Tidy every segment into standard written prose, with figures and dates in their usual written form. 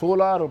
16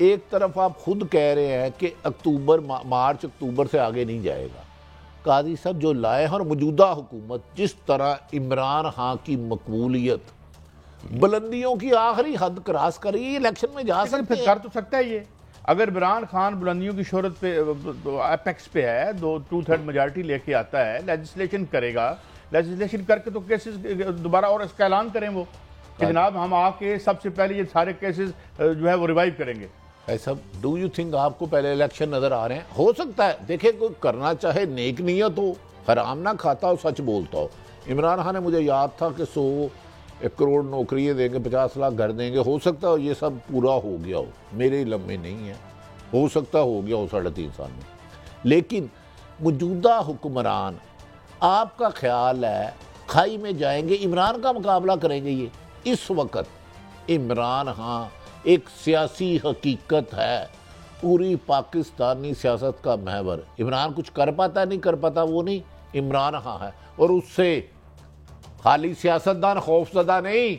ایک طرف آپ خود کہہ رہے ہیں کہ مارچ اکتوبر سے آگے نہیں جائے گا. قاضی صاحب جو لائے ہیں اور موجودہ حکومت جس طرح عمران خان کی مقبولیت بلندیوں کی آخری حد کراس کر رہی ہے, الیکشن میں جا سکتے ہیں. کر تو سکتا ہے یہ. اگر عمران خان بلندیوں کی شہرت پہ اپیکس پہ ہے, 2/3 میجارٹی لے کے آتا ہے, لیجسلیشن کرے گا, لیجسلیشن کر کے تو کیسز دوبارہ اور اس کا اعلان کریں وہ کہ جناب ہم آ کے سب سے پہلے یہ سارے کیسز جو ہے وہ ریوائیو کریں گے. ایسا ڈو یو تھنک آپ کو پہلے الیکشن نظر آ رہے ہیں؟ ہو سکتا ہے, دیکھیں کوئی کرنا چاہے نیک نیت ہو, حرام نہ کھاتا ہو, سچ بولتا ہو. عمران خان نے مجھے یاد تھا کہ 100 کروڑ نوکریاں دیں گے, 50 لاکھ گھر دیں گے. ہو سکتا ہے یہ سب پورا ہو گیا ہو, میرے علم میں نہیں ہے, ہو سکتا ہو گیا ہو 3.5 سال میں. لیکن موجودہ حکمران آپ کا خیال ہے کھائی میں جائیں گے, عمران کا مقابلہ کریں گے؟ یہ اس وقت عمران خان ایک سیاسی حقیقت ہے, پوری پاکستانی سیاست کا محور. عمران کچھ کر پاتا نہیں کر پاتا وہ نہیں, عمران خان ہے. اور اس سے خالی سیاستدان خوف زدہ نہیں,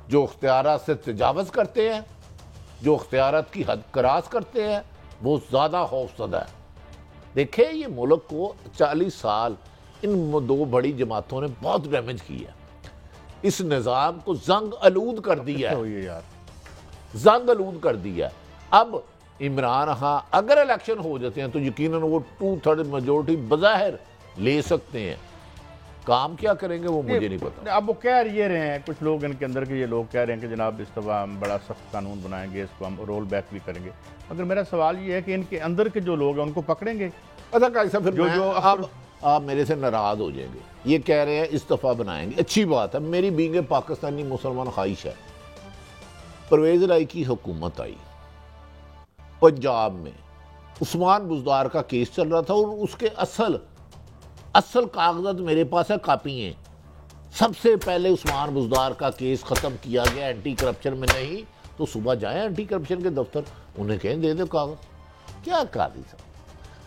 جو اختیارات سے تجاوز کرتے ہیں, جو اختیارات کی حد کراس کرتے ہیں, وہ زیادہ خوف زدہ ہے. دیکھیں یہ ملک کو 40 سال ان 2 بڑی جماعتوں نے بہت ڈیمیج کی ہے, اس نظام کو زنگ آلود کر دیا ہے, زنگ آلود کر دیا ہے. اب عمران خان اگر الیکشن ہو جاتے ہیں تو یقیناً وہ 2/3 میجورٹی بظاہر لے سکتے ہیں. کام کیا کریں گے وہ مجھے نہیں پتا. اب وہ کہہ یہ رہے ہیں کچھ لوگ ان کے اندر کے, یہ لوگ کہہ رہے ہیں کہ جناب اس دفعہ ہم بڑا سخت قانون بنائیں گے, اس کو ہم رول بیک بھی کریں گے. مگر میرا سوال یہ ہے کہ ان کے اندر کے جو لوگ ہیں ان کو پکڑیں گے؟ اچھا کیسا پھر آپ میرے سے ناراض ہو جائیں گے. یہ کہہ رہے ہیں اس دفعہ بنائیں گے, اچھی بات ہے, میری بینگ پاکستانی مسلمان خواہش ہے. پرویز الہی کی حکومت آئی, پنجاب میں عثمان بزدار کا کیس چل رہا تھا, اور اس کے اصل کاغذات میرے پاس ہے, کاپی ہیں. سب سے پہلے عثمان بزدار کا کیس ختم کیا گیا اینٹی کرپشن میں. نہیں تو صبح جائیں اینٹی کرپشن کے دفتر, انہیں کہیں دے دے کاغذ. کیا قاضی صاحب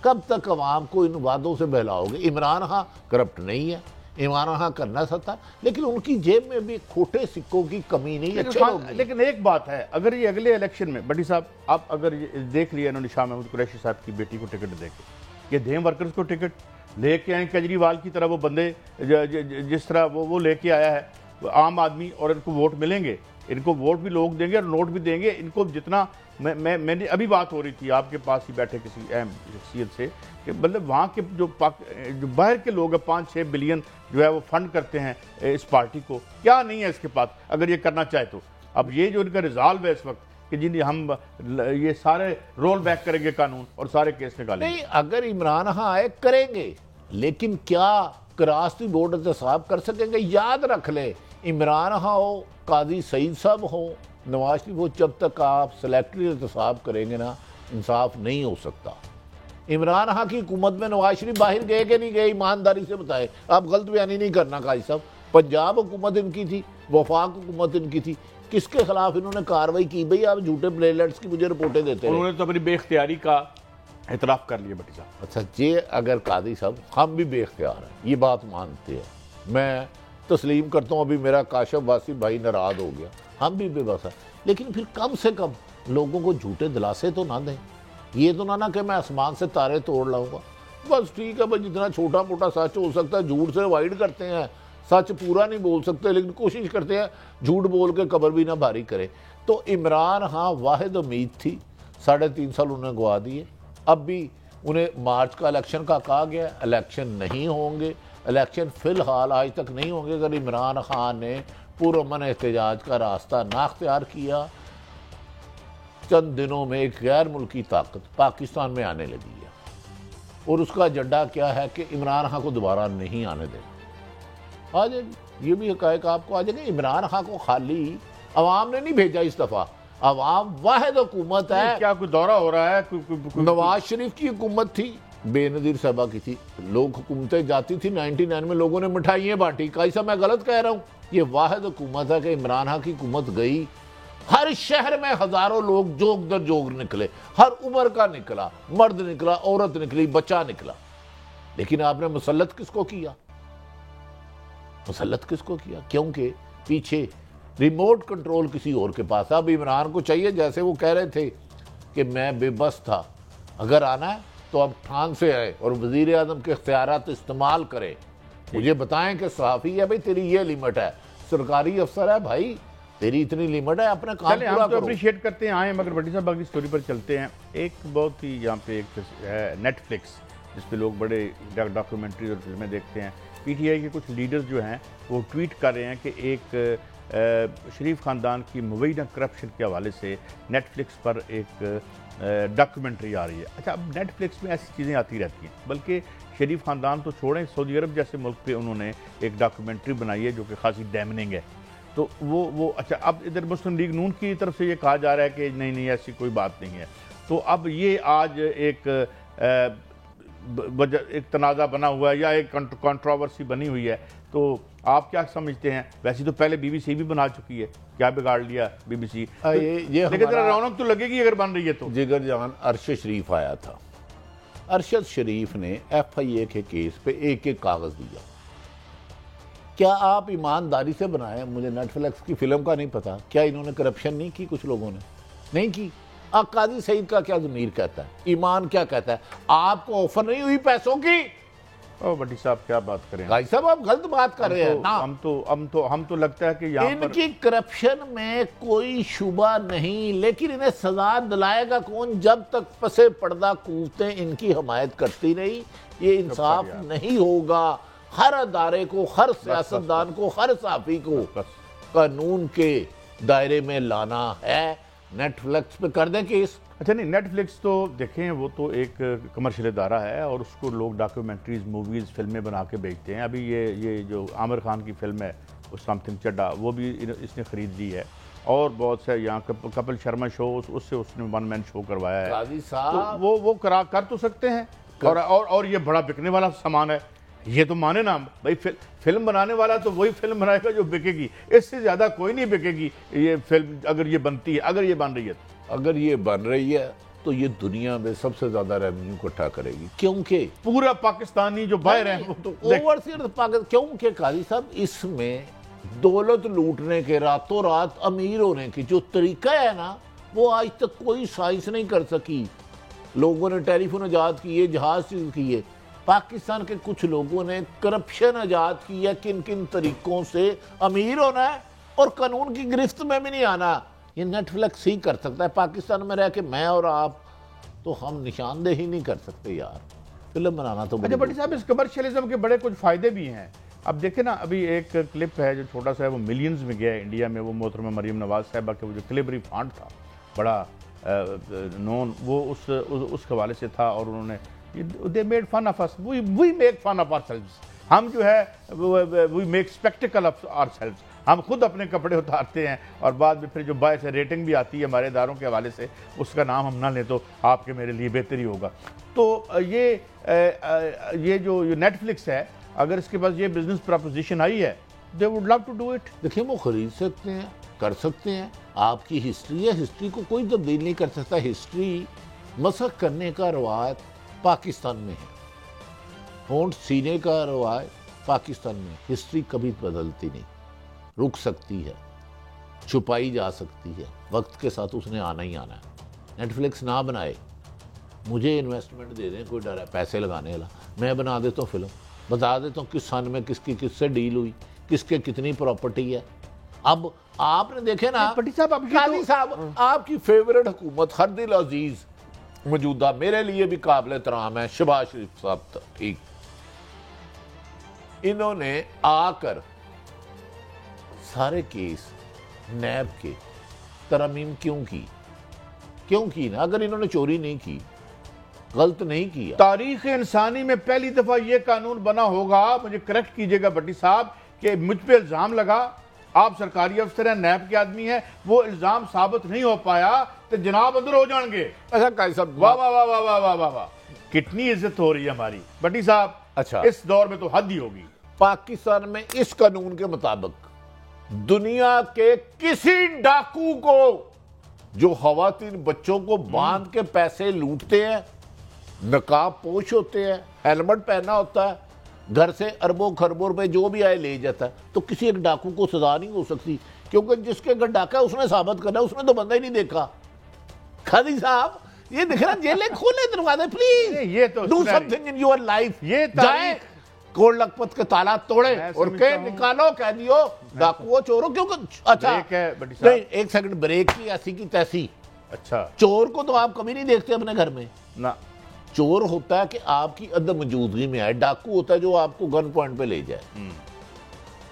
کب تک عوام کو ان وعدوں سے بہلاؤ گے؟ عمران خان کرپٹ نہیں ہے, عمران خان کرنا سکتا, لیکن ان کی جیب میں بھی کھوٹے سکوں کی کمی نہیں ہے. لیکن ایک بات ہے, اگر یہ اگلے الیکشن میں بٹی صاحب آپ اگر دیکھ لیا انہوں نے شاہ محمود قریشی صاحب کی بیٹی کو ٹکٹ دے کے, یہ دھیم ورکرز کو ٹکٹ لے کے آئیں کیجریوال کی طرح, وہ بندے جس طرح وہ لے کے آیا ہے عام آدمی, اور ان کو ووٹ ملیں گے, ان کو ووٹ بھی لوگ دیں گے اور نوٹ بھی دیں گے. ان کو جتنا میں نے ابھی بات ہو رہی تھی آپ کے پاس ہی بیٹھے کسی اہم شخصیت سے, کہ مطلب وہاں کے جو باہر کے لوگ ہیں 5-6 بلین جو ہے وہ فنڈ کرتے ہیں اس پارٹی کو, کیا نہیں ہے اس کے پاس اگر یہ کرنا چاہے تو. اب یہ جو ان کا رزالو ہے اس وقت کہ جی ہم یہ سارے رول بیک کریں گے قانون اور سارے کیس نکالیں گے. نہیں, اگر عمران خان آئے کریں گے, لیکن کیا کراس دی بورڈ احتساب کر سکیں گے؟ یاد رکھ لیں, عمران خان ہو, قاضی سعید صاحب ہو, نواز شریف ہو, جب تک آپ سلیکٹری احتساب کریں گے نا انصاف نہیں ہو سکتا. عمران خان کی حکومت میں نواز شریف باہر گئے کہ نہیں گئے؟ ایمانداری سے بتائے, آپ غلط بیانی نہیں کرنا قاضی صاحب. پنجاب حکومت ان کی تھی, وفاق حکومت ان کی تھی, کس کے خلاف انہوں نے کاروائی کی؟ بھئی آپ جھوٹے پلیلیٹس کی مجھے رپورٹیں دیتے ہیں. انہوں نے تو اپنی بے اختیاری کا اعتراف کر لیا بٹی صاحب. اچھا یہ اگر قاضی صاحب ہم بھی بے اختیار ہیں, یہ بات مانتے ہیں, میں تسلیم کرتا ہوں, ابھی میرا کاشف واسی بھائی ناراض ہو گیا, ہم بھی بے بس ہیں, لیکن پھر کم سے کم لوگوں کو جھوٹے دلاسے تو نہ دیں. یہ تو نہ کہ میں آسمان سے تارے توڑ لاؤں گا. بس ٹھیک ہے بھائی, جتنا چھوٹا موٹا سچ ہو سکتا ہے جھوٹ سے اوائڈ کرتے ہیں, سچ پورا نہیں بول سکتے لیکن کوشش کرتے ہیں جھوٹ بول کے قبر بھی نہ بھاری کرے. تو عمران خان واحد امید تھی, 3.5 سال انہوں نے گوا دیے. اب بھی انہیں مارچ کا الیکشن کا کہا گیا, الیکشن نہیں ہوں گے, الیکشن فی الحال آج تک نہیں ہوں گے اگر عمران خان نے پرامن احتجاج کا راستہ نہ اختیار کیا. چند دنوں میں ایک غیر ملکی طاقت پاکستان میں آنے لگی ہے, اور اس کا ایجنڈا کیا ہے کہ عمران خان کو دوبارہ نہیں آنے دیں. آ جائے گی, یہ بھی حقائق آپ کو آ جائے گا. عمران خان کو خالی عوام نے نہیں بھیجا استعفیٰ, عوام واحد حکومت ہے. کیا کوئی دورہ ہو رہا ہے؟ نواز شریف کی حکومت تھی, بے نظیر صاحبہ کی تھی, لوگ حکومتیں جاتی تھی 99 میں لوگوں نے مٹھائیاں بانٹی. کیسا میں غلط کہہ رہا ہوں؟ یہ واحد حکومت ہے کہ عمران خان کی حکومت گئی, ہر شہر میں ہزاروں لوگ جوگ در جوگ نکلے, ہر عمر کا نکلا, مرد نکلا, عورت نکلی, بچہ نکلا. لیکن آپ نے مسلط کس کو کیا؟ مسلط کس کو کیا؟ کیونکہ پیچھے ریموٹ کنٹرول کسی اور کے پاس. اب عمران کو چاہیے, جیسے وہ کہہ رہے تھے کہ میں بے بس تھا، اگر آنا ہے تو اب ٹھان سے آئے اور وزیر اعظم کے اختیارات استعمال کرے، مجھے بتائیں کہ صحافی ہے بھائی تیری یہ لیمٹ ہے، سرکاری افسر ہے بھائی تیری اتنی لیمٹ ہے، اپنا کام چلیں پورا ہم تو کرو۔ اپریشیٹ کرتے ہیں آئیں، مگر بھٹی صاحب باقی سٹوری پر چلتے ہیں۔ ایک بہت ہی یہاں پہ ایک ہے نیٹ فلکس، جس پہ لوگ بڑے ڈاکیومنٹریز اور فلمیں دیکھتے ہیں۔ پی ٹی آئی کے کچھ لیڈرز جو ہیں وہ ٹویٹ کر رہے ہیں کہ ایک شریف خاندان کی مبینہ کرپشن کے حوالے سے نیٹ فلکس پر ایک ڈاکیومنٹری آ رہی ہے۔ اچھا، اب نیٹ فلکس میں ایسی چیزیں آتی رہتی ہیں، بلکہ شریف خاندان تو چھوڑیں، سعودی عرب جیسے ملک پہ انہوں نے ایک ڈاکیومنٹری بنائی ہے جو کہ خاصی ڈیمننگ ہے۔ تو وہ اچھا، اب ادھر مسلم لیگ نون کی طرف سے یہ کہا جا رہا ہے کہ نہیں ایسی کوئی بات نہیں ہے۔ تو اب یہ آج ایک تنازع بنا ہوا ہے یا ایک کنٹروورسی بنی ہوئی ہے، تو آپ کیا سمجھتے ہیں؟ ویسے تو پہلے بی بی سی بھی بنا چکی ہے، کیا بگاڑ لیا بی بی سی؟ لیکن ذرا رونق تو لگے گی اگر بن رہی ہے تو۔ جگر جان ارشد شریف آیا تھا، ارشد شریف نے ایف آئی اے کے کیس پہ ایک کاغذ دیا۔ کیا آپ ایمانداری سے بنائیں؟ مجھے نیٹ فلکس کی فلم کا نہیں پتا، کیا انہوں نے کرپشن نہیں کی؟ کچھ لوگوں نے نہیں کی۔ قاضی سعید کا کیا ضمیر کہتا ہے؟ ایمان کیا کہتا ہے؟ آپ کو آفر نہیں ہوئی پیسوں کی؟ بھٹی صاحب کیا بات کریں، بھائی صاحب آپ غلط بات کر رہے ہیں۔ ہم تو لگتا ہے کہ یہاں ان پر کی کرپشن میں کوئی شبہ نہیں، لیکن انہیں سزا دلائے گا کون؟ جب تک پسے پردہ قوتیں ان کی حمایت کرتی رہی، یہ انصاف نہیں ہوگا۔ ہر ادارے کو، ہر سیاستدان کو، ہر صحافی کو قانون کے دائرے میں لانا ہے۔ نیٹ فلکس پہ کر دیں کیس۔ اچھا نہیں، نیٹ فلکس تو دیکھیں وہ تو ایک کمرشل ادارہ ہے اور اس کو لوگ ڈاکیومنٹریز، موویز، فلمیں بنا کے بیچتے ہیں۔ ابھی یہ جو عامر خان کی فلم ہے وہ سم تھنگ چڈا، وہ بھی اس نے خرید لی ہے، اور بہت سے یہاں کپل شرما شو، اس سے اس نے ون مین شو کروایا ہے۔ قاضی صاحب تو وہ کر تو سکتے ہیں، اور یہ بڑا بکنے والا سامان ہے، یہ تو مانے نا بھائی، فلم بنانے والا تو وہی فلم بنائے گا جو بکے گی، اس سے زیادہ کوئی نہیں بکے گی یہ فلم، اگر یہ بنتی ہے، اگر یہ بن رہی ہے۔ اگر یہ بن رہی ہے تو یہ دنیا میں سب سے زیادہ ریونیو اکٹھا کرے گی، کیونکہ پورا پاکستانی جو باہر ہیں وہ تو اوورسیز پاکستان، کیونکہ قاضی صاحب اس میں دولت لوٹنے کے، راتوں رات امیر ہونے کی جو طریقہ ہے نا، وہ آج تک کوئی سائنس نہیں کر سکی۔ لوگوں نے ٹیلی فون ایجاد کیے، جہاز چیز کیے، پاکستان کے کچھ لوگوں نے کرپشن ایجاد کی ہے، کن کن طریقوں سے امیر ہونا ہے اور قانون کی گرفت میں بھی نہیں آنا۔ یہ نیٹ فلکس ہی کر سکتا ہے۔ پاکستان میں رہ کے میں اور آپ تو ہم نشاندہی نہیں کر سکتے یار، فلم بنانا تو اچھا بھٹی صاحب، اس کمرشلزم کے بڑے کچھ فائدے بھی ہیں۔ اب دیکھیں نا، ابھی ایک کلپ ہے جو چھوٹا سا ہے، وہ ملینز میں گیا ہے انڈیا میں، وہ محترمہ مریم نواز صاحبہ کے وہ جو کلیبری فانٹ تھا بڑا نون، وہ اس حوالے سے تھا، اور انہوں نے they made fun of us, we make fun of ourselves، ہم جو ہے we make spectacle of ourselves، ہم خود اپنے کپڑے اتارتے ہیں، اور بعد میں پھر جو باعث ریٹنگ بھی آتی ہے ہمارے اداروں کے حوالے سے، اس کا نام ہم نہ لیں تو آپ کے میرے لیے بہتر ہی ہوگا۔ تو یہ جو نیٹ فلکس ہے، اگر اس کے پاس یہ بزنس پروپوزیشن آئی ہے، they would love to do it۔ دیکھیں وہ خرید سکتے ہیں، کر سکتے ہیں۔ آپ کی ہسٹری ہے، ہسٹری کو کوئی تبدیل نہیں کر سکتا۔ ہسٹری مسخ کرنے کا رواج پاکستان میں ہے، ہونٹ سینے کا رواج پاکستان میں۔ ہسٹری کبھی بدلتی نہیں، رک سکتی ہے، چھپائی جا سکتی ہے، وقت کے ساتھ اس نے آنا ہی آنا ہے۔ نیٹ فلکس نہ بنائے، مجھے انویسٹمنٹ دے دیں، کوئی ڈر ہے پیسے لگانے والا، میں بنا دیتا ہوں فلم، بتا دیتا ہوں کس سن میں کس کی کس سے ڈیل ہوئی، کس کے کتنی پراپرٹی ہے۔ اب آپ نے دیکھے نا بھٹی صاحب، قاضی صاحب، آپ کی فیورٹ حکومت ہر دل عزیز موجودہ میرے لیے بھی قابل احترام ہے، شہباز شریف صاحب، ٹھیک، انہوں نے آ کر سارے کیس نیب کے ترمیم کیوں کی نا؟ اگر انہوں نے چوری نہیں کی، غلط نہیں کیا، تاریخ انسانی میں پہلی دفعہ یہ قانون بنا ہوگا، مجھے کریکٹ کیجئے گا بھٹی صاحب، کہ مجھ پہ الزام لگا، آپ سرکاری افسر ہیں، نیب کے آدمی ہیں، وہ الزام ثابت نہیں ہو پایا تو جناب اندر ہو جائیں گے۔ ایسا قاضی صاحب، واہ واہ واہ واہ واہ واہ واہ، کتنی عزت ہو رہی ہے ہماری بھٹی صاحب۔ اچھا، اس دور میں تو حد ہی ہوگی۔ پاکستان میں اس قانون کے مطابق دنیا کے کسی ڈاکو کو جو خواتین بچوں کو باندھ کے پیسے لوٹتے ہیں، نقاب پوش ہوتے ہیں، ہیلمٹ پہنا ہوتا ہے، گھر سے اربوں خربوں روپے جو بھی آئے لے جاتا ہے، تو کسی ایک ڈاکو کو سزا نہیں ہو سکتی، کیونکہ جس کے گھر ڈاکا ہے اس نے ثابت کرنا ہے، اس نے تو بندہ ہی نہیں دیکھا۔ قاضی صاحب یہ دیکھ رہا جیلیں کھولے دروازے پلیز یہ تو do some thing in your life. یہ جائیں کوڑ لکھپت کے تالاب توڑے اور کہ نکالو کہہ دیو ڈاکو چوروں کیونکہ اچھا نہیں ایک سیکنڈ بریک کی ایسی کی تیسی. اچھا چور کو تو آپ کبھی نہیں دیکھتے اپنے گھر میں. نہ چور ہوتا ہے کہ آپ کی عدم موجودگی میں آئے. ڈاکو ہوتا ہے جو آپ کو گن پوائنٹ پہ لے جائے.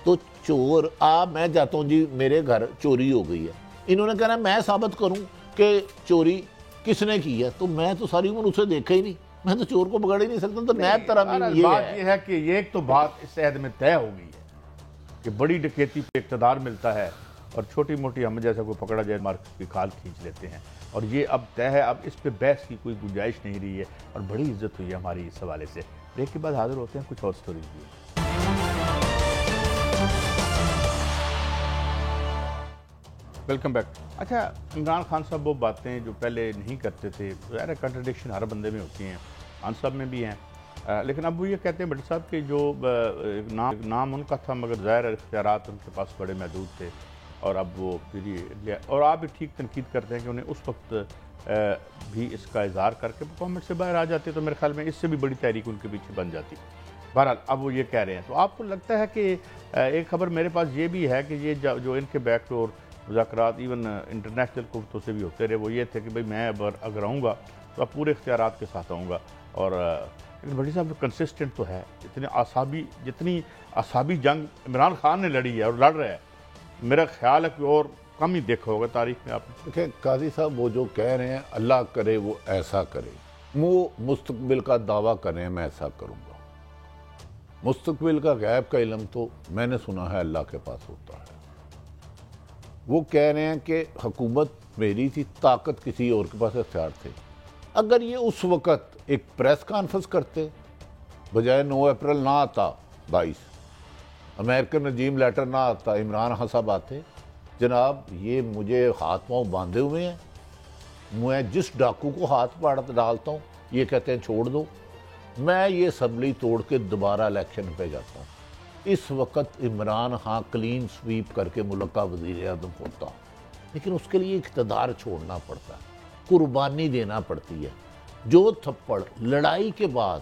تو چور میں جاتا ہوں جی میرے گھر چوری ہو گئی ہے, انہوں نے کہنا میں ثابت کروں کہ چوری کس نے کی ہے, تو میں تو ساری عمر اسے دیکھا ہی نہیں, میں تو چور کو پکڑ ہی نہیں سکتا. تو نیب ترامیم یہ ہے کہ یہ ایک تو بات اس عہد میں طے ہو گئی ہے کہ بڑی ڈکیتی پہ اقتدار ملتا ہے اور چھوٹی موٹی ہم جیسا کوئی پکڑا جائے مارکس کی کھال کھینچ لیتے ہیں, اور یہ اب طے ہے. اب اس پہ بحث کی کوئی گنجائش نہیں رہی ہے اور بڑی عزت ہوئی ہے ہماری اس حوالے سے. بریک کے بعد حاضر ہوتے ہیں کچھ اور سٹوریز بھی. Welcome back. اچھا عمران خان صاحب وہ باتیں جو پہلے نہیں کرتے تھے, ظاہر ہے کنٹرڈکشن ہر بندے میں ہوتی ہیں, خان صاحب میں بھی ہیں, لیکن اب وہ یہ کہتے ہیں بٹر صاحب کہ جو نام ان کا تھا مگر ظاہر اختیارات ان کے پاس بڑے محدود تھے, اور اب وہ پھر اور آپ بھی ٹھیک تنقید کرتے ہیں کہ انہیں اس وقت بھی اس کا اظہار کر کے پرفارمنس سے باہر آ جاتے تو میرے خیال میں اس سے بھی بڑی تحریک ان کے پیچھے بن جاتی. بہرحال اب وہ یہ کہہ رہے ہیں. تو آپ کو لگتا ہے کہ ایک خبر میرے پاس یہ بھی ہے کہ یہ جو ان کے بیک ڈور مذاکرات ایون انٹرنیشنل قوتوں سے بھی ہوتے رہے, وہ یہ تھے کہ بھئی میں اگر آؤں گا تو اب پورے اختیارات کے ساتھ آؤں گا, اور لیکن بھٹی صاحب کنسسٹنٹ تو ہے. جتنی اعصابی جنگ عمران خان نے لڑی ہے اور لڑ رہا ہے, میرا خیال ہے کہ اور کم ہی دیکھا ہوگا تاریخ میں آپ نے. دیکھیں قاضی صاحب وہ جو کہہ رہے ہیں اللہ کرے وہ ایسا کرے, وہ مستقبل کا دعویٰ کریں میں ایسا کروں گا. مستقبل کا غیب کا علم تو میں نے سنا ہے اللہ کے پاس ہوتا ہے. وہ کہہ رہے ہیں کہ حکومت میری تھی, طاقت کسی اور کے پاس اختیار تھے. اگر یہ اس وقت ایک پریس کانفرنس کرتے بجائے 9 اپریل نہ آتا 22 امریکن رجیم لیٹر نہ آتا, عمران خان صاحب آتے, جناب یہ مجھے ہاتھ پاؤں باندھے ہوئے ہیں, میں جس ڈاکو کو ہاتھ پاڑ ڈالتا ہوں یہ کہتے ہیں چھوڑ دو, میں یہ اسمبلی توڑ کے دوبارہ الیکشن پہ جاتا ہوں. اس وقت عمران خان کلین سویپ کر کے ملک کا وزیر اعظم ہوتا, لیکن اس کے لیے اقتدار چھوڑنا پڑتا ہے, قربانی دینا پڑتی ہے. جو تھپڑ لڑائی کے بعد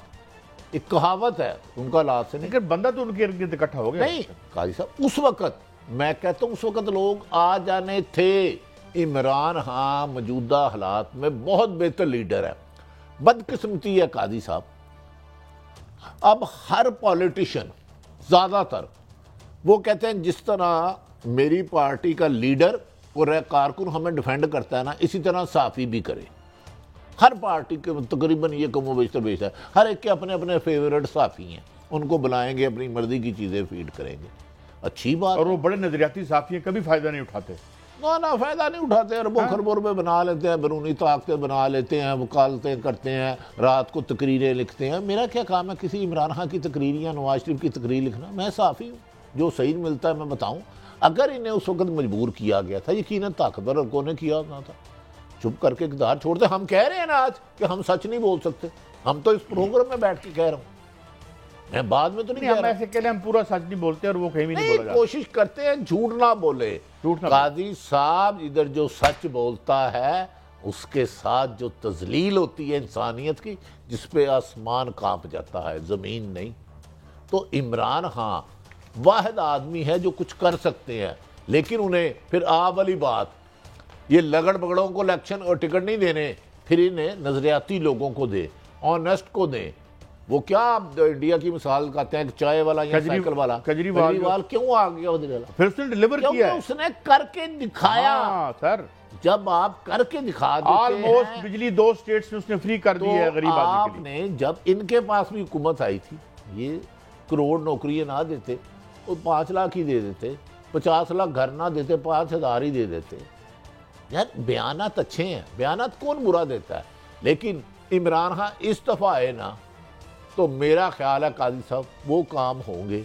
ایک کہاوت ہے ان کا لات سے نہیں, لیکن بندہ تو ان کے ارد گرد اکٹھا ہو گیا نہیں قاضی صاحب. اس وقت میں کہتا ہوں اس وقت لوگ آ جانے تھے. عمران خان موجودہ حالات میں بہت بہتر لیڈر ہے. بدقسمتی ہے قاضی صاحب, اب ہر پولیٹیشین زیادہ تر وہ کہتے ہیں جس طرح میری پارٹی کا لیڈر اور کارکن ہمیں ڈیفینڈ کرتا ہے نا, اسی طرح صحافی بھی کرے. ہر پارٹی کے تقریباً یہ کم و بیشتر بیش ہے, ہر ایک کے اپنے اپنے فیورٹ صحافی ہیں, ان کو بلائیں گے اپنی مرضی کی چیزیں فیڈ کریں گے. اچھی بات, اور وہ بڑے نظریاتی صحافی ہیں, کبھی فائدہ نہیں اٹھاتے. نہ فائدہ نہیں اٹھاتے, اربوں خربوں روپے بنا لیتے ہیں, بیرونی طاقتیں بنا لیتے ہیں, وکالتیں کرتے ہیں, رات کو تقریریں لکھتے ہیں. میرا کیا کام ہے کسی عمران خان کی تقریر یا نواز شریف کی تقریر لکھنا؟ میں صحافی ہوں, جو صحیح ملتا ہے میں بتاؤں. اگر انہیں اس وقت مجبور کیا گیا تھا, یقیناً طاقتور لڑکوں نے کیا ہونا تھا, چپ کر کے اقتدار چھوڑتے. ہم کہہ رہے ہیں نا آج کہ ہم سچ نہیں بول سکتے, ہم تو اس پروگرام میں بیٹھ کے کہہ رہا ہوں, میں بعد میں تو نہیں کہہ رہا. ایسے کہہ لیں ہم پورا سچ نہیں بولتے اور وہ کہیں بھی نہیں بولا جاتا. کوشش کرتے ہیں جھوٹ نہ بولے. قاضی صاحب ادھر جو سچ بولتا ہے اس کے ساتھ جو تذلیل ہوتی ہے انسانیت کی, جس پہ آسمان کانپ جاتا ہے, زمین نہیں. تو عمران خان واحد آدمی ہے جو کچھ کر سکتے ہیں, لیکن انہیں پھر والی بات, یہ لگڑ بگڑوں کو الیکشن اور ٹکٹ نہیں دینے, پھر انہیں نظریاتی لوگوں کو دے, آنیسٹ کو دیں. وہ کیا انڈیا کی مثال کہتے ہیں کہ چائے والا یا سائیکل والا, کیجریوال کیوں آ گیا وزیر اعلیٰ؟ پھر اس نے ڈیلیور کیا, اس نے کر کے دکھایا. سر جب آپ کر کے دکھا دیتے ہیں, آلموسٹ بجلی 2 اسٹیٹس میں اس نے فری کر دی ہے غریب آدمی کے لیے. آپ نے جب ان کے پاس بھی حکومت آئی تھی, یہ کروڑ نوکریاں نہ دیتے, وہ 5 لاکھ ہی دے دیتے, 50 لاکھ گھر نہ دیتے, 5,000 ہی دے دیتے. یار بیانات اچھے ہیں, بیانات کون برا دیتا ہے, لیکن عمران خان استعفیٰ ہے نا, تو میرا خیال ہے قاضی صاحب وہ کام ہوں گے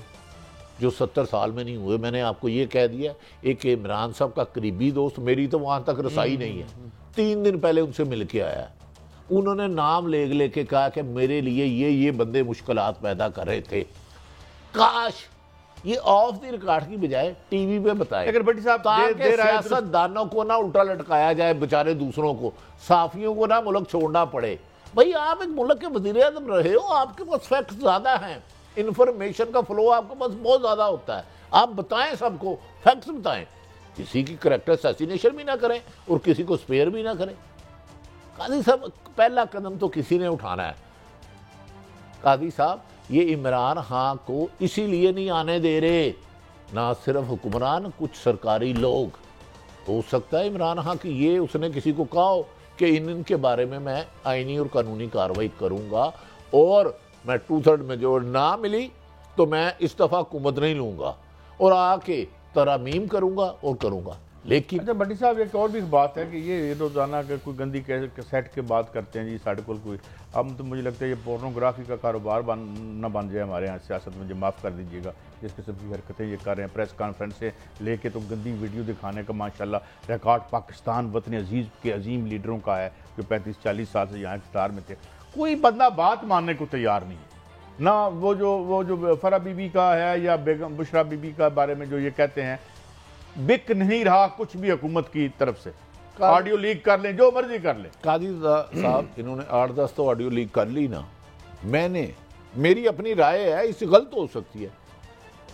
جو 70 سال میں نہیں ہوئے. میں نے آپ کو یہ کہہ دیا, ایک عمران صاحب کا قریبی دوست, میری تو وہاں تک رسائی نہیں ہے, 3 دن پہلے ان سے مل کے آیا, انہوں نے نام لے کے کہا کہ میرے لیے یہ بندے مشکلات پیدا کر رہے تھے, کاش یہ آف دی ریکارڈ کی بجائے ٹی وی پہ بتائے، لیکن بھٹی صاحب تاکہ سیاست دانوں کو نہ الٹا لٹکایا جائے، بیچارے دوسروں کو، صحافیوں کو نہ ملک چھوڑنا پڑے۔ بھائی آپ ایک ملک کے وزیر اعظم رہے ہو، آپ کے پاس فیکٹس زیادہ ہیں، انفارمیشن کا فلو آپ کے پاس بہت زیادہ ہوتا ہے، آپ بتائیں سب کو، فیکٹس بتائیں، کسی کی کریکٹر اسیسینیشن بھی نہ کریں اور کسی کو سپیئر بھی نہ کریں۔ قاضی صاحب پہلا قدم تو کسی نے اٹھانا ہے۔ قاضی صاحب یہ عمران خان کو اسی لیے نہیں آنے دے رہے، نہ صرف حکمران، کچھ سرکاری لوگ۔ ہو سکتا ہے عمران خان کی یہ اس نے کسی کو کہا ہو کہ ان کے بارے میں آئینی اور قانونی کارروائی کروں گا، اور میں 2/3 میجورٹی نہ ملی تو میں اس دفعہ حکومت نہیں لوں گا اور آ کے ترامیم کروں گا اور کروں گا۔ لیکن اچھا بھٹی صاحب ایک اور بھی بات ہے کہ یہ روزانہ اگر کوئی گندی کیسٹ کے بات کرتے ہیں جی ساڑھے کوئی، اب تو مجھے لگتا ہے یہ پورنوگرافی کا کاروبار نہ بن جائے ہمارے یہاں سیاست میں، معاف کر دیجیے گا جس قسم کی حرکتیں یہ کر رہے ہیں، پریس کانفرنس سے لے کے تو گندی ویڈیو دکھانے کا ماشاءاللہ ریکارڈ پاکستان وطن عزیز کے عظیم لیڈروں کا ہے جو 35-40 سال سے یہاں اقتدار میں تھے۔ کوئی بندہ بات ماننے کو تیار نہیں ہے، نہ وہ جو فرح بی بی کا ہے یا بیگم بشرا بی بی کا بارے میں جو یہ کہتے ہیں، بک نہیں رہا کچھ بھی حکومت کی طرف سے، آڈیو لیک کر لیں جو مرضی کر لیں۔ قاضی صاحب انہوں نے 8-10 تو آڈیو لیک کر لی نا، میری اپنی رائے ہے، اس سے غلط ہو سکتی ہے،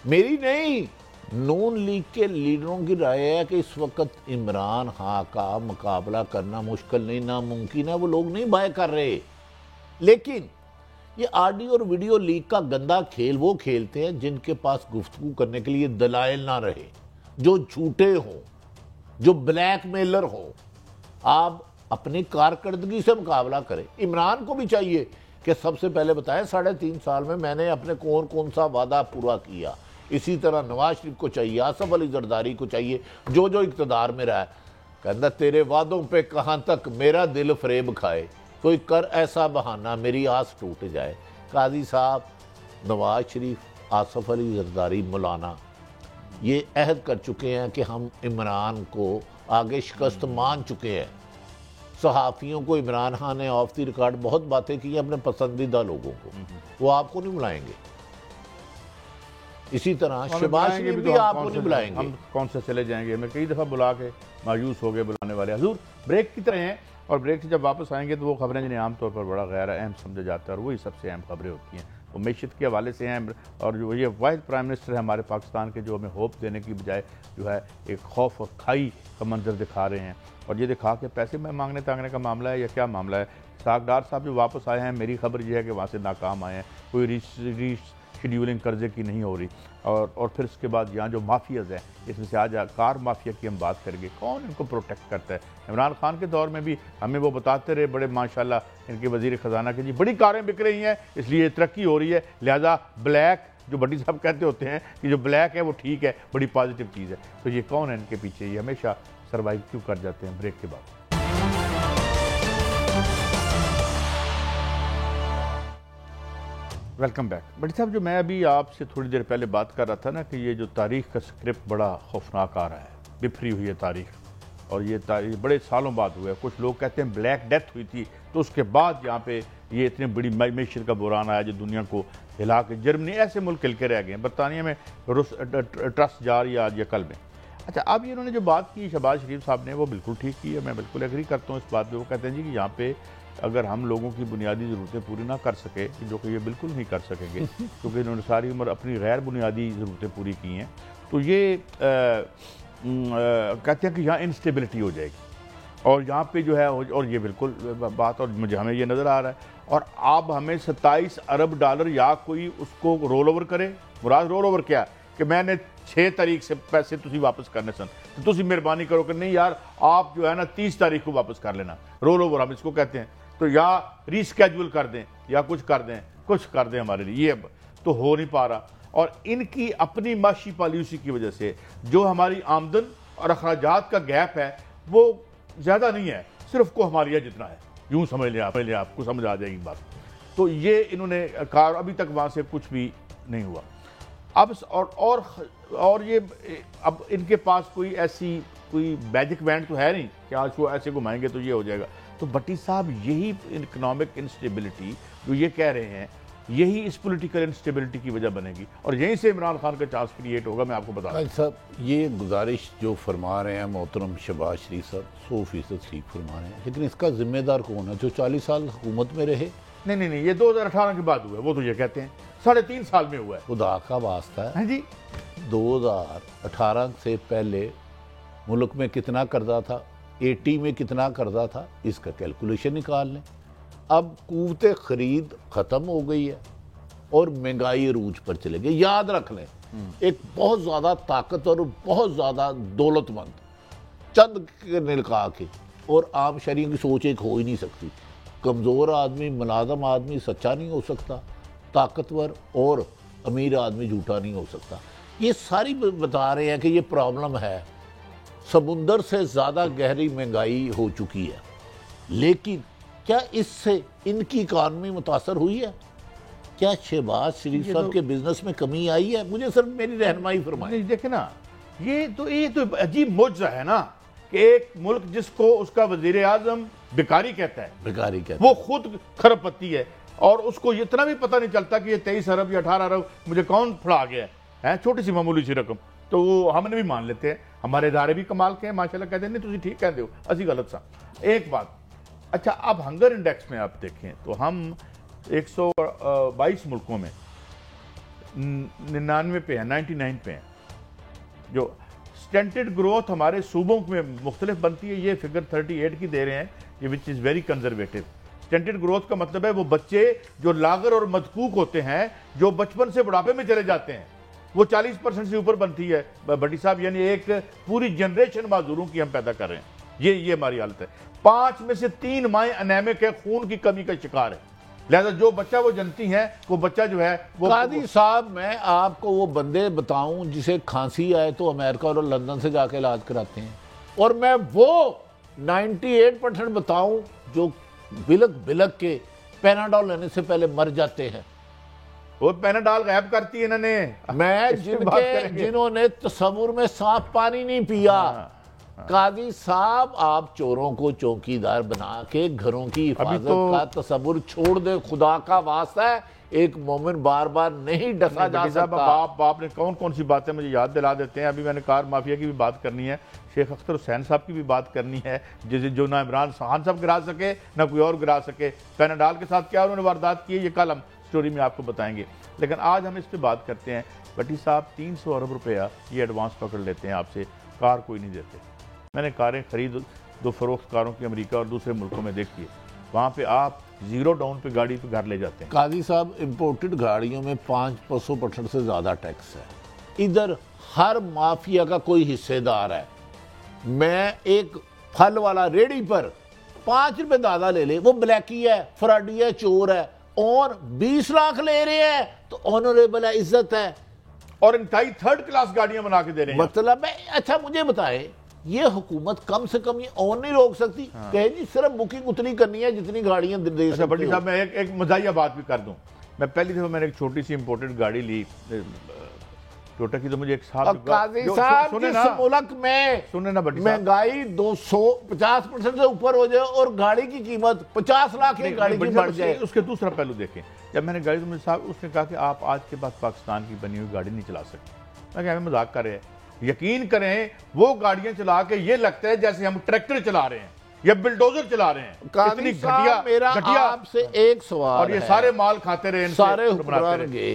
میری نہیں، نون لیگ کے لیڈروں کی رائے ہے کہ اس وقت عمران خان کا مقابلہ کرنا مشکل نہیں، ناممکن ہے، وہ لوگ نہیں بائے کر رہے، لیکن یہ آڈیو اور ویڈیو لیک کا گندا کھیل وہ کھیلتے ہیں جن کے پاس گفتگو کرنے کے لیے دلائل نہ رہے، جو جھوٹے ہوں، جو بلیک میلر ہوں۔ آپ اپنی کارکردگی سے مقابلہ کریں۔ عمران کو بھی چاہیے کہ سب سے پہلے بتائیں 3.5 سال میں نے اپنے کون سا وعدہ پورا کیا۔ اسی طرح نواز شریف کو چاہیے، آصف علی زرداری کو چاہیے، جو اقتدار میں رہا ہے، کہتا تیرے وعدوں پہ کہاں تک میرا دل فریب کھائے، کوئی کر ایسا بہانہ میری آس ٹوٹ جائے۔ قاضی صاحب نواز شریف، آصف علی زرداری، مولانا یہ عہد کر چکے ہیں کہ ہم عمران کو آگے شکست مان چکے ہیں۔ صحافیوں کو عمران خان نے آف دی ریکارڈ بہت باتیں کی ہیں اپنے پسندیدہ لوگوں کو، وہ آپ کو نہیں بلائیں گے۔ اسی طرح شہباز شریف بھی آپ کو نہیں بلائیں گے۔ ہم کون سے چلے جائیں گے، ہمیں کئی دفعہ بلا کے مایوس ہو گئے بلانے والے۔ حضور بریک کی طرح ہیں، اور بریک سے جب واپس آئیں گے تو وہ خبریں جنہیں عام طور پر بڑا غیر اہم سمجھا جاتا ہے اور وہی سب سے اہم خبریں ہوتی ہیں، وہ معیشت کے حوالے سے ہیں، اور جو یہ واحد پرائم منسٹر ہے ہمارے پاکستان کے جو ہمیں ہوپ دینے کی بجائے جو ہے ایک خوف اور کھائی کا منظر دکھا رہے ہیں، اور یہ دکھا کے پیسے میں مانگنے تانگنے کا معاملہ ہے یا کیا معاملہ ہے۔ اسحاق ڈار صاحب جو واپس آئے ہیں، میری خبر یہ ہے کہ وہاں سے ناکام آئے ہیں، کوئی ری شیڈیولنگ قرضے کی نہیں ہو رہی، اور پھر اس کے بعد یہاں جو مافیاز ہیں، اس میں سے آج کار مافیا کی ہم بات کریں گے، کون ان کو پروٹیکٹ کرتا ہے۔ عمران خان کے دور میں بھی ہمیں وہ بتاتے رہے بڑے ماشاءاللہ ان کے وزیر خزانہ کے، جی بڑی کاریں بک رہی ہیں اس لیے ترقی ہو رہی ہے، لہذا بلیک جو بھٹی صاحب کہتے ہوتے ہیں کہ جو بلیک ہے وہ ٹھیک ہے، بڑی پازیٹیو چیز ہے۔ تو یہ کون ہے ان کے پیچھے، یہ ہمیشہ سروائیو کیوں کر جاتے ہیں؟ بریک کے بعد ویلکم بیک۔ بھٹی صاحب جو میں ابھی آپ سے تھوڑی دیر پہلے بات کر رہا تھا نا کہ یہ جو تاریخ کا سکرپٹ بڑا خوفناک آ رہا ہے، بفری ہوئی ہے تاریخ، اور یہ تاریخ بڑے سالوں بعد ہوا ہے۔ کچھ لوگ کہتے ہیں بلیک ڈیتھ ہوئی تھی تو اس کے بعد یہاں پہ یہ اتنی بڑی معیشت کا بحران آیا جو دنیا کو ہلا کے، جرمنی ایسے ملک ہل کے رہ گئے ہیں، برطانیہ میں ٹرسٹ جا رہی ہے آج یا کل میں۔ اچھا اب یہ انہوں نے جو بات کی شہباز شریف صاحب نے وہ بالکل ٹھیک کی ہے، میں بالکل ایگری کرتا ہوں اس بات پہ۔ وہ کہتے ہیں جی کہ یہاں پہ اگر ہم لوگوں کی بنیادی ضرورتیں پوری نہ کر سکے، جو کہ یہ بالکل نہیں کر سکیں گے کیونکہ انہوں نے ساری عمر اپنی غیر بنیادی ضرورتیں پوری کی ہیں، تو یہ کہتے ہیں کہ یہاں انسٹیبلٹی ہو جائے گی، اور یہاں پہ جو ہے، اور یہ بالکل بات، اور ہمیں یہ نظر آ رہا ہے، اور آپ ہمیں 27 ارب ڈالر یا کوئی اس کو رول اوور کرے، مراد رول اوور کیا کہ میں نے 6 تاریخ سے پیسے تسی واپس کرنے سن، تو تسی مہربانی کرو کہ نہیں یار آپ جو ہے نا 30 تاریخ کو واپس کر لینا، رول اوور ہم اس کو کہتے ہیں، تو یا ری اسکیجول کر دیں یا کچھ کر دیں ہمارے لیے، یہ تو ہو نہیں پا رہا۔ اور ان کی اپنی معاشی پالیسی کی وجہ سے جو ہماری آمدن اور اخراجات کا گیپ ہے وہ زیادہ نہیں ہے، صرف کو ہماریا جتنا ہے، یوں سمجھ لیں آپ کو سمجھ آ جائے گی بات۔ تو یہ انہوں نے کہا، ابھی تک وہاں سے کچھ بھی نہیں ہوا۔ اب اور یہ اب ان کے پاس کوئی میجک بینڈ تو ہے نہیں کہ آج کو ایسے گھمائیں گے تو یہ ہو جائے گا۔ تو بھٹی صاحب یہی اکنامک انسٹیبلٹی جو یہ کہہ رہے ہیں، یہی اس پولیٹیکل انسٹیبلٹی کی وجہ بنے گی اور یہیں سے عمران خان کا چانس کریٹ ہوگا. میں آپ کو بتا دوں صاحب یہ گزارش جو فرما رہے ہیں محترم شہباز شریف صاحب 100% ٹھیک فرما رہے ہیں، لیکن اس کا ذمہ دار کون ہے جو 40 سال حکومت میں رہے؟ نہیں یہ 2018 کے بعد ہوا ہے. وہ تو یہ کہتے ہیں 3.5 سال میں ہوا ہے. خدا کا واسطہ ہے، ہاں جی 2018 سے پہلے ملک میں کتنا قرضہ تھا، 80 میں کتنا قرضہ تھا، اس کا کیلکولیشن نکال لیں. اب قوت خرید ختم ہو گئی ہے اور مہنگائی عروج پر چلے گئی. یاد رکھ لیں ایک بہت زیادہ طاقتور اور بہت زیادہ دولت مند چند کے نلکا کے، اور عام شہریوں کی سوچ ایک ہو ہی نہیں سکتی. کمزور آدمی ملازم آدمی سچا نہیں ہو سکتا، طاقتور اور امیر آدمی جھوٹا نہیں ہو سکتا. یہ ساری بتا رہے ہیں کہ یہ پرابلم ہے، سمندر سے زیادہ گہری مہنگائی ہو چکی ہے. لیکن کیا اس سے ان کی اکانومی متاثر ہوئی ہے؟ کیا شہباز شریف صاحب کے بزنس میں کمی آئی ہے؟ مجھے صرف میری رہنمائی فرمائیں. دیکھیں نا یہ تو عجیب معجزہ ہے نا کہ ایک ملک جس کو اس کا وزیر اعظم بیکاری کہتا ہے، وہ خود کھرب پتی ہے اور اس کو اتنا بھی پتہ نہیں چلتا کہ یہ 23 ارب یا 18 ارب مجھے کون پھڑا گیا ہے، چھوٹی سی معمولی سی رقم. تو وہ ہم نے بھی مان لیتے ہیں، ہمارے ادارے بھی کمال کے ہیں ماشاءاللہ، کہتے ہیں نہیں تسی ٹھیک کہتے ہو اسی غلط سا. ایک بات اچھا، اب ہنگر انڈیکس میں آپ دیکھیں تو ہم 122 ملکوں میں 99 پہ ہیں، 99 پہ ہیں. جو سٹینٹڈ گروتھ ہمارے صوبوں میں مختلف بنتی ہے، یہ فگر 38 کی دے رہے ہیں، یہ وچ از ویری کنزرویٹو. سٹینٹڈ گروتھ کا مطلب ہے وہ بچے جو لاغر اور مدقوق ہوتے ہیں، جو بچپن سے بڑھاپے میں چلے جاتے ہیں، وہ 40% سے اوپر بنتی ہے بھٹی صاحب. یعنی ایک پوری جنریشن معذوروں کی ہم پیدا کر رہے ہیں. یہ ہماری حالت ہے. 5 میں سے 3 مائیں انیمک ہے، خون کی کمی کا شکار ہے. لہذا جو بچہ وہ جنتی ہیں وہ بچہ جو ہے وہ قاضی صاحب میں آپ کو وہ بندے بتاؤں جسے کھانسی آئے تو امریکہ اور لندن سے جا کے علاج کراتے ہیں، اور میں وہ 98% بتاؤں جو بلک کے پیناڈول لینے سے پہلے مر جاتے ہیں. وہ پیناڈول غائب کرتی ہے انہوں نے. میں جنہوں نے تصور میں صاف پانی نہیں پیا. قاضی صاحب آپ چوروں کو چوکیدار بنا کے گھروں کی حفاظت کا تصور چھوڑ دے. خدا کا واسطہ ہے ایک مومن بار بار نہیں ڈسا جا سکتا. باپ نے کون سی باتیں مجھے یاد دلا دیتے ہیں. ابھی میں نے کار مافیا کی بھی بات کرنی ہے، شیخ اختر حسین صاحب کی بھی بات کرنی ہے، جو نہ عمران خان صاحب گرا سکے نہ کوئی اور گرا سکے. پیناڈول کے ساتھ کیا انہوں نے واردات کی ہے یہ کل ہم سٹوری میں آپ کو بتائیں گے. لیکن آج ہم اس پہ بات کرتے ہیں. بھٹی صاحب 300 ارب روپیہ یہ ایڈوانس پکڑ لیتے ہیں آپ سے، کار کوئی نہیں دیتے. میں نے کاریں خرید دو فروخت کاروں کی امریکہ اور دوسرے ملکوں میں دیکھی ہے، وہاں پہ آپ 0 ڈاؤن پہ گاڑی پہ گھر لے جاتے ہیں. قاضی صاحب امپورٹڈ گاڑیوں میں 500% سے زیادہ ٹیکس ہے. ادھر ہر مافیا کا کوئی حصے دار ہے. میں ایک پھل والا ریڑی پر 5 روپے زیادہ لے لے، وہ بلیکی ہے، فراڈی ہے، چور ہے، اور 20 لاکھ لے رہے ہیں تو آنریبل ہے، عزت ہے، اور انتہائی 3rd کلاس گاڑیاں بنا کے دے رہے ہیں. مطلب ہے اچھا مجھے بتائیں یہ حکومت کم سے کم یہ آن نہیں روک سکتی کہ جی صرف بکنگ اتنی کرنی ہے جتنی گاڑیاں دے سکتے ہو. بھٹی صاحب میں ایک مزاحیہ بات بھی کر دوں. میں پہلی دفعہ میں نے ایک چھوٹی سی امپورٹڈ گاڑی لی ٹوٹا کی، تو مجھے ایک صاحب قاضی صاحب جس ملک میں مہنگائی 250% سے اوپر ہو جائے اور گاڑی کی قیمت 50 لاکھ کی گاڑی کی بڑھ جائے، اس کے دوسرا پہلو دیکھیں. جب میں نے گاڑی تو مجھے صاحب اس نے کہا کہ آپ آج کے بعد پاکستان کی بنی ہوئی گاڑی نہیں چلا سکتے. میں کہا ہمیں مذاق کر رہے ہیں. یقین کریں وہ گاڑیاں چلا کے یہ لگتا ہے جیسے ہم ٹریکٹر چلا رہے ہیں یا بلڈوزر چلا رہے ہیں. قاضی صاحب میرا آپ سے ایک سوال ہے، اور یہ سارے مال کھاتے رہے، سارے حکمران گے.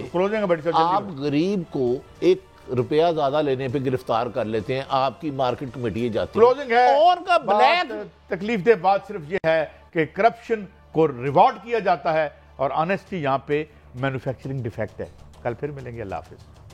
آپ غریب کو 1 روپیہ زیادہ لینے پہ گرفتار کر لیتے ہیں، آپ کی مارکیٹ کمیٹی جاتی ہے. اور کا بلیک تکلیف دہ بات صرف یہ ہے کہ کرپشن کو ریوارڈ کیا جاتا ہے اور آنیسٹی یہاں پہ مینوفیکچرنگ ڈیفیکٹ ہے. کل پھر ملیں گے. اللہ حافظ.